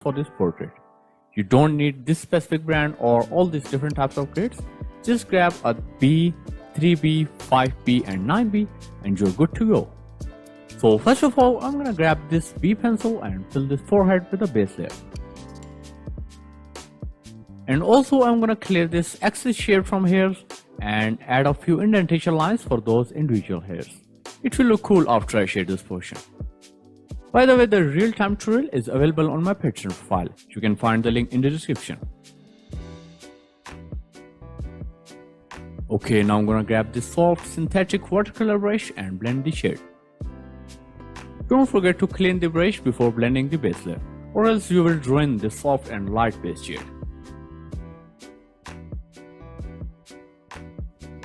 for this portrait. You don't need this specific brand or all these different types of grids. Just grab a B, 3B, 5B and 9B and you're good to go. So first of all, I'm gonna grab this B pencil and fill this forehead with a base layer. And also I'm gonna clear this excess shade from here and add a few indentation lines for those individual hairs. It will look cool after I shade this portion. By the way, the real-time tutorial is available on my Patreon profile. You can find the link in the description. Okay, now I'm gonna grab this soft synthetic watercolor brush and blend the shade. Don't forget to clean the brush before blending the base layer, or else you will ruin the soft and light base shade.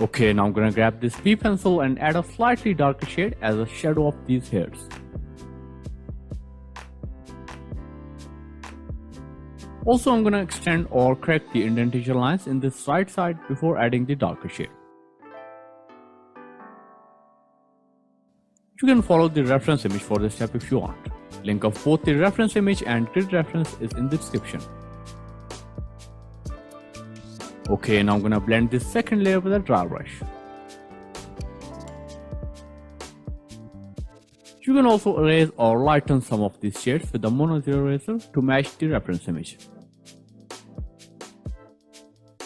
Okay, now I'm gonna grab this B pencil and add a slightly darker shade as a shadow of these hairs. Also, I'm gonna extend or correct the indentation lines in this right side before adding the darker shade. You can follow the reference image for this step if you want. Link of both the reference image and grid reference is in the description. Okay, now I'm gonna blend this second layer with a dry brush. You can also erase or lighten some of these shades with the mono zero eraser to match the reference image.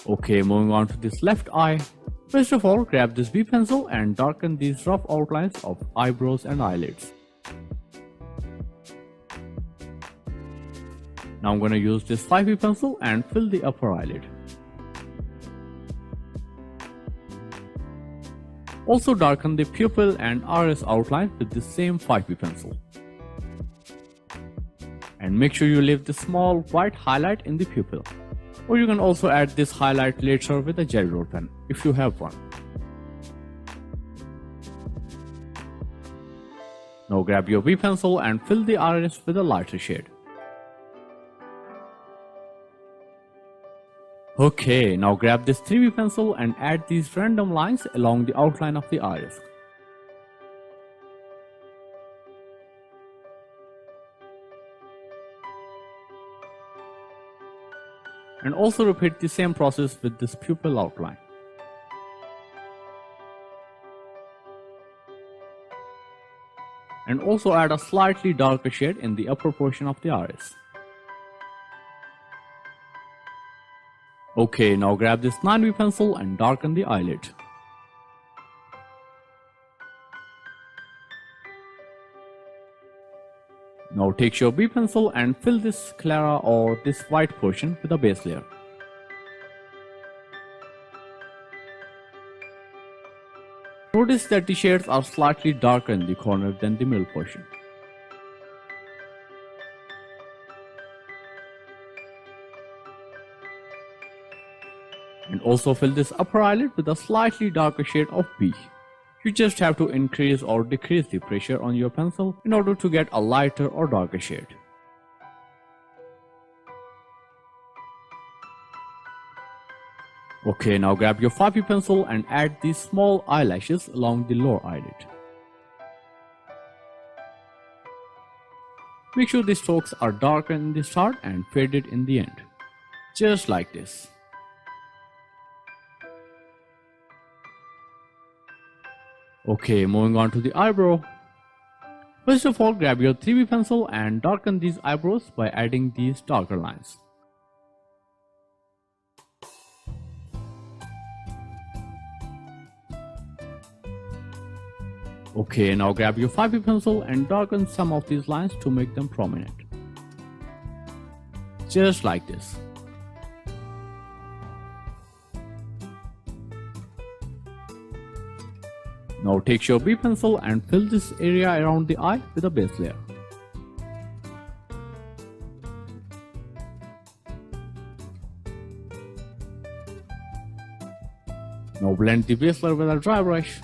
Okay, moving on to this left eye. First of all, grab this B pencil and darken these rough outlines of eyebrows and eyelids. Now I'm gonna use this 5B pencil and fill the upper eyelid. Also darken the pupil and iris outline with the same 5B pencil. And make sure you leave the small white highlight in the pupil. Or you can also add this highlight later with a Jelly Roll pen if you have one. Now grab your B pencil and fill the iris with a lighter shade. Okay, now grab this 3B pencil and add these random lines along the outline of the iris. And also repeat the same process with this pupil outline. And also add a slightly darker shade in the upper portion of the iris. Okay, now grab this 9B pencil and darken the eyelid. Now take your B pencil and fill this sclera or this white portion with a base layer. Notice that the shades are slightly darker in the corner than the middle portion. And also fill this upper eyelid with a slightly darker shade of B. You just have to increase or decrease the pressure on your pencil in order to get a lighter or darker shade. Okay, now grab your 5B pencil and add these small eyelashes along the lower eyelid. Make sure the strokes are darker in the start and faded in the end. Just like this. Okay, moving on to the eyebrow. First of all, grab your 3B pencil and darken these eyebrows by adding these darker lines. Okay, now grab your 5B pencil and darken some of these lines to make them prominent. Just like this. Now take your B pencil and fill this area around the eye with a base layer. Now blend the base layer with a dry brush.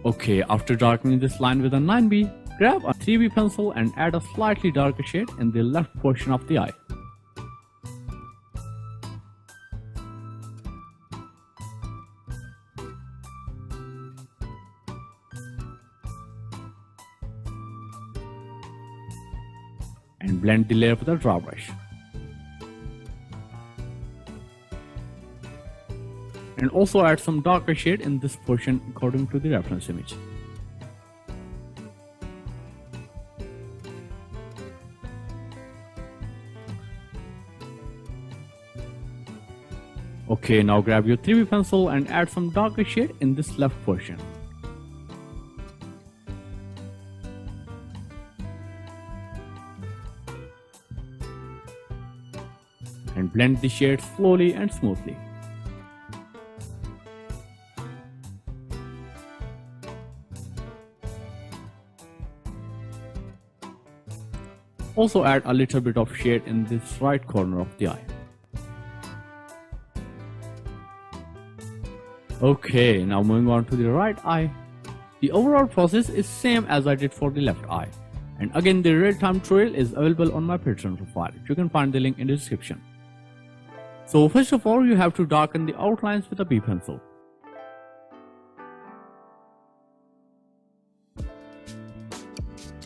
Okay, after darkening this line with a 9B, grab a 3B pencil and add a slightly darker shade in the left portion of the eye. and blend the layer with a draw brush. And also add some darker shade in this portion according to the reference image. Okay, now grab your 3B pencil and add some darker shade in this left portion. And blend the shade slowly and smoothly. Also add a little bit of shade in this right corner of the eye. Okay, now moving on to the right eye. The overall process is same as I did for the left eye. And again, the real-time tutorial is available on my Patreon profile. You can find the link in the description. So first of all, you have to darken the outlines with a B pencil.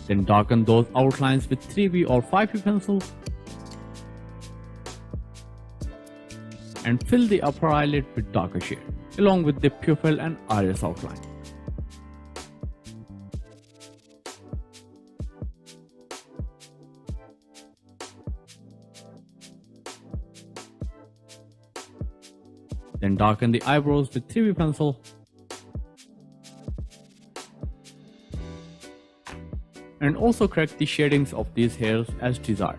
Then darken those outlines with 3B or 5B pencil. And fill the upper eyelid with darker shade, along with the pupil and iris outline. Then darken the eyebrows with 3B pencil. And also correct the shadings of these hairs as desired.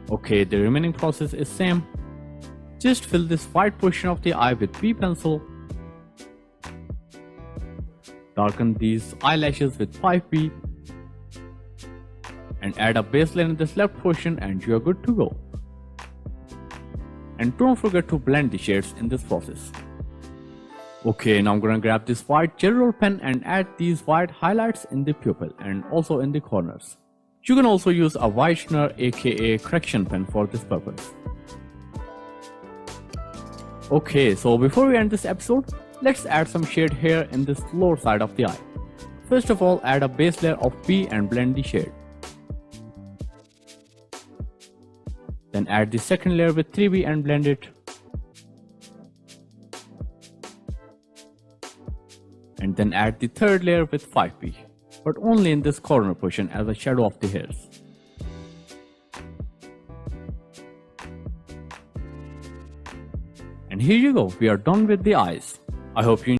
Okay, the remaining process is same. Just fill this white portion of the eye with B pencil. Darken these eyelashes with 5B. And add a base layer in this left portion and you are good to go. And don't forget to blend the shades in this process. Okay, now I'm gonna grab this white gel roll pen and add these white highlights in the pupil and also in the corners. You can also use a whitener aka correction pen for this purpose. Okay, so before we end this episode, let's add some shade here in this lower side of the eye. First of all, add a base layer of B and blend the shade. Then add the second layer with 3B and blend it. And then add the third layer with 5B, but only in this corner portion as a shadow of the hairs. And here you go, we are done with the eyes. I hope you